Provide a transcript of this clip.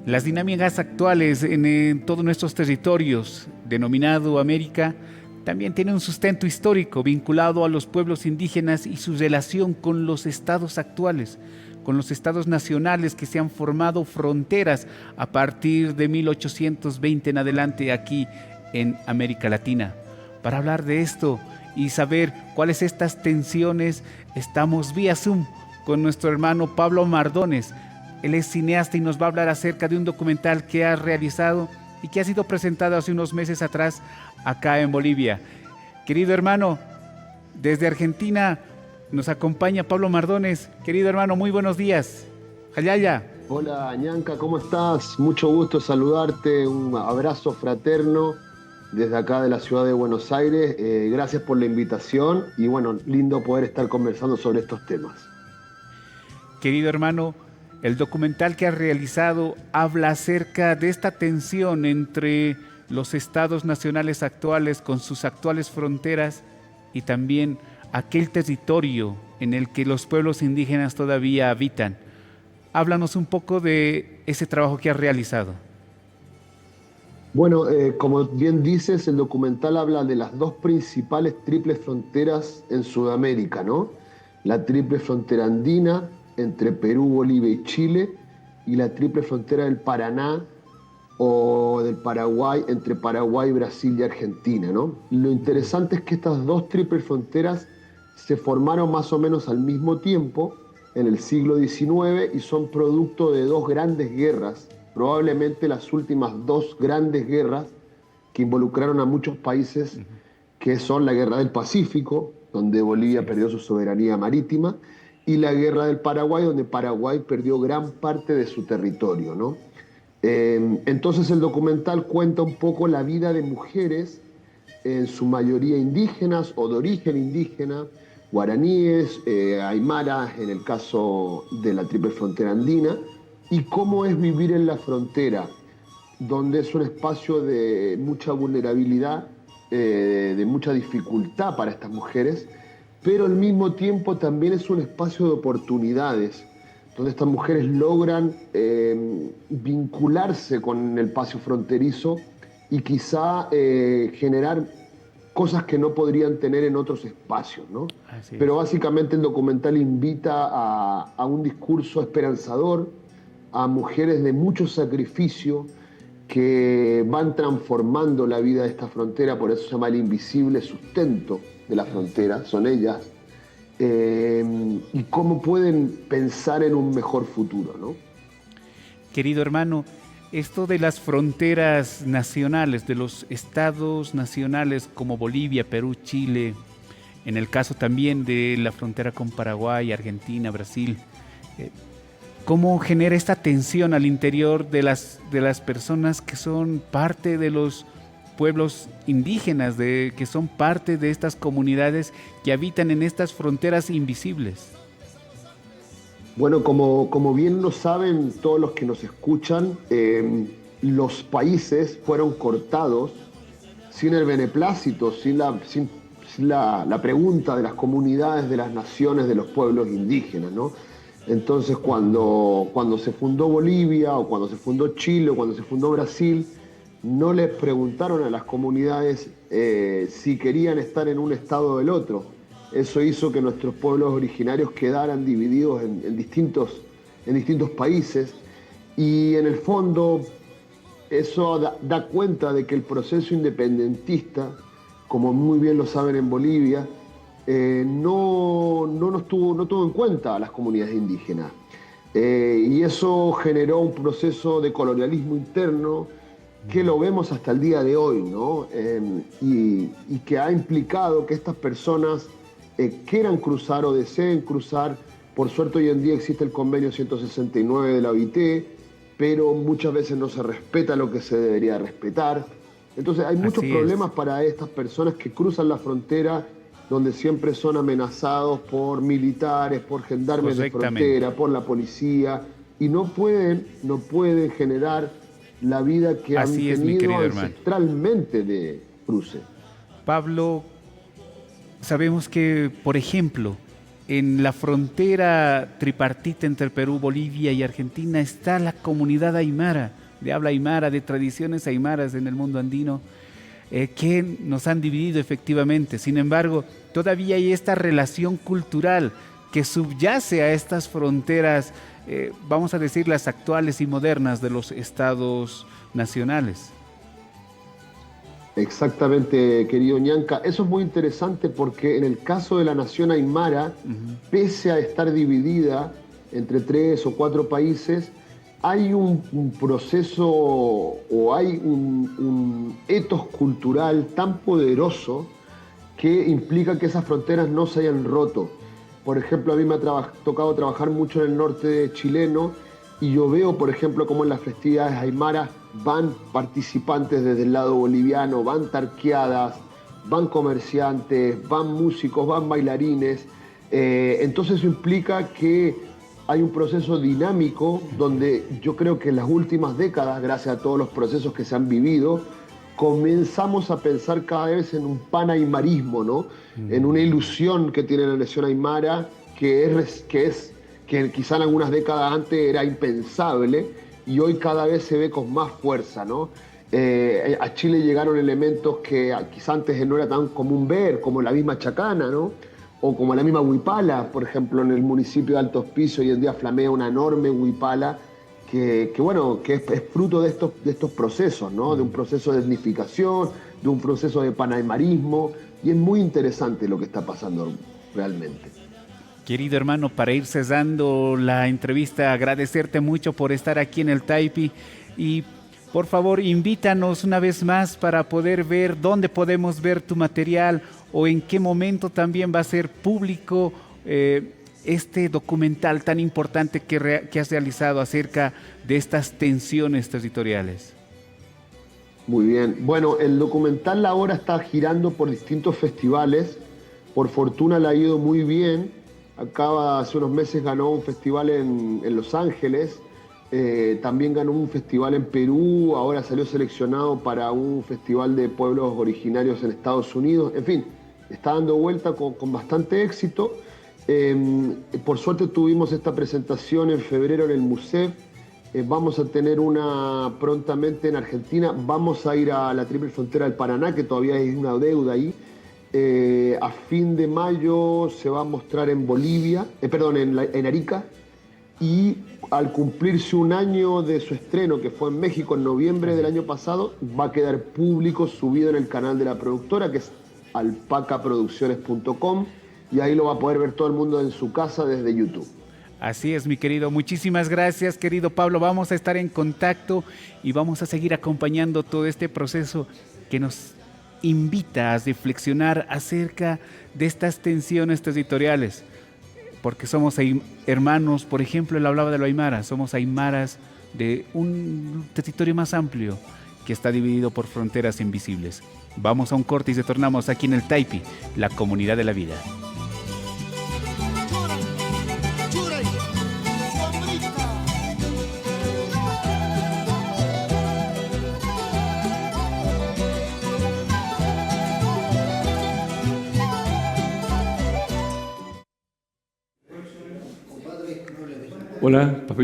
Las dinámicas actuales en todos nuestros territorios, denominado América, también tienen un sustento histórico vinculado a los pueblos indígenas y su relación con los estados actuales, con los estados nacionales que se han formado fronteras a partir de 1820 en adelante aquí en América Latina. Para hablar de esto y saber cuáles estas tensiones, estamos vía Zoom con nuestro hermano Pablo Mardones. Él es cineasta y nos va a hablar acerca de un documental que ha realizado y que ha sido presentado hace unos meses atrás acá en Bolivia. Querido hermano, desde Argentina nos acompaña Pablo Mardones. Querido hermano, muy buenos días. Hayaya. Hola, Ñanca, ¿cómo estás? Mucho gusto saludarte, un abrazo fraterno desde acá de la ciudad de Buenos Aires. Gracias por la invitación y bueno, lindo poder estar conversando sobre estos temas. Querido hermano, el documental que has realizado habla acerca de esta tensión entre los estados nacionales actuales con sus actuales fronteras y también aquel territorio en el que los pueblos indígenas todavía habitan. Háblanos un poco de ese trabajo que has realizado. Bueno, como bien dices, el documental habla de las dos principales triples fronteras en Sudamérica, ¿no? La triple frontera andina entre Perú, Bolivia y Chile, y la triple frontera del Paraná o del Paraguay entre Paraguay, Brasil y Argentina, ¿no? Lo interesante es que estas dos triples fronteras se formaron más o menos al mismo tiempo en el siglo XIX y son producto de dos grandes guerras, probablemente las últimas dos grandes guerras que involucraron a muchos países, que son la Guerra del Pacífico, donde Bolivia perdió su soberanía marítima, y la Guerra del Paraguay, donde Paraguay perdió gran parte de su territorio, ¿no? Entonces el documental cuenta un poco la vida de mujeres, en su mayoría indígenas o de origen indígena, guaraníes, aymaras, en el caso de la triple frontera andina, y cómo es vivir en la frontera, donde es un espacio de mucha vulnerabilidad, de mucha dificultad para estas mujeres, pero al mismo tiempo también es un espacio de oportunidades, donde estas mujeres logran vincularse con el espacio fronterizo y quizá generar cosas que no podrían tener en otros espacios, ¿no? Pero básicamente el documental invita a un discurso esperanzador, a mujeres de mucho sacrificio que van transformando la vida de esta frontera, por eso se llama el invisible sustento de la frontera, son ellas, y cómo pueden pensar en un mejor futuro, ¿no? Querido hermano, esto de las fronteras nacionales, de los estados nacionales como Bolivia, Perú, Chile, en el caso también de la frontera con Paraguay, Argentina, Brasil, ¿cómo genera esta tensión al interior de las personas que son parte de los pueblos indígenas, que son parte de estas comunidades que habitan en estas fronteras invisibles? Bueno, como bien lo saben todos los que nos escuchan, los países fueron cortados sin el beneplácito, sin la pregunta de las comunidades, de las naciones, de los pueblos indígenas, ¿no? Entonces, cuando se fundó Bolivia, o cuando se fundó Chile, o cuando se fundó Brasil, no les preguntaron a las comunidades si querían estar en un estado o del otro. Eso hizo que nuestros pueblos originarios quedaran divididos en distintos países, y en el fondo eso da cuenta de que el proceso independentista, como muy bien lo saben en Bolivia, no tuvo en cuenta a las comunidades indígenas. Y eso generó un proceso de colonialismo interno que lo vemos hasta el día de hoy, ¿no? Y que ha implicado que estas personas quieran cruzar o deseen cruzar. Por suerte hoy en día existe el convenio 169 de la OIT, pero muchas veces no se respeta lo que se debería respetar. Entonces hay muchos problemas para estas personas que cruzan la frontera, donde siempre son amenazados por militares, por gendarmes de frontera, por la policía, y no pueden generar la vida que han tenido ancestralmente de cruce. Pablo, sabemos que, por ejemplo, en la frontera tripartita entre Perú, Bolivia y Argentina está la comunidad aymara. de habla aymara, de tradiciones aymaras en el mundo andino, que nos han dividido efectivamente. Sin embargo, todavía hay esta relación cultural que subyace a estas fronteras, vamos a decir, las actuales y modernas de los estados nacionales. Exactamente, querido Ñanca. Eso es muy interesante porque en el caso de la nación aymara, pese a estar dividida entre 3 o 4 países, hay un proceso o hay un etos cultural tan poderoso que implica que esas fronteras no se hayan roto. Por ejemplo, a mí me ha tocado trabajar mucho en el norte chileno y yo veo, por ejemplo, cómo en las festividades aymaras van participantes desde el lado boliviano, van tarqueadas, van comerciantes, van músicos, van bailarines. Entonces eso implica que hay un proceso dinámico donde yo creo que en las últimas décadas, gracias a todos los procesos que se han vivido, comenzamos a pensar cada vez en un panaymarismo, ¿no? En una ilusión que tiene la nación aymara, que quizá en algunas décadas antes era impensable y hoy cada vez se ve con más fuerza, ¿no? A Chile llegaron elementos que quizá antes no era tan común ver, como la misma chacana, ¿no? O como la misma huipala, por ejemplo, en el municipio de Alto Hospicio hoy en día flamea una enorme huipala que es fruto de estos procesos, ¿no? De un proceso de etnificación, de un proceso de panaymarismo, y es muy interesante lo que está pasando realmente. Querido hermano, para ir cesando la entrevista, agradecerte mucho por estar aquí en el Taipi y por favor invítanos una vez más para poder ver dónde podemos ver tu material o en qué momento también va a ser público este documental tan importante que has realizado acerca de estas tensiones territoriales. Muy bien. Bueno, el documental ahora está girando por distintos festivales. Por fortuna le ha ido muy bien. Hace unos meses ganó un festival en Los Ángeles. También ganó un festival en Perú. Ahora salió seleccionado para un festival de pueblos originarios en Estados Unidos. En fin, está dando vuelta con bastante éxito. Por suerte tuvimos esta presentación en febrero en el Museo. Vamos a tener una prontamente en Argentina. Vamos a ir a la Triple Frontera del Paraná, que todavía hay una deuda ahí. A fin de mayo se va a mostrar en Bolivia, en Arica. Y al cumplirse un año de su estreno, que fue en México en noviembre del año pasado, va a quedar público, subido en el canal de la productora, que es alpacaproducciones.com, y ahí lo va a poder ver todo el mundo en su casa desde YouTube. Así es, mi querido. Muchísimas gracias, querido Pablo. Vamos a estar en contacto y vamos a seguir acompañando todo este proceso que nos invita a reflexionar acerca de estas tensiones territoriales. Porque somos hermanos, por ejemplo, él hablaba de lo aymara, somos aymaras de un territorio más amplio que está dividido por fronteras invisibles. Vamos a un corte y retornamos aquí en el Taipi, la comunidad de la vida. Hola, papito.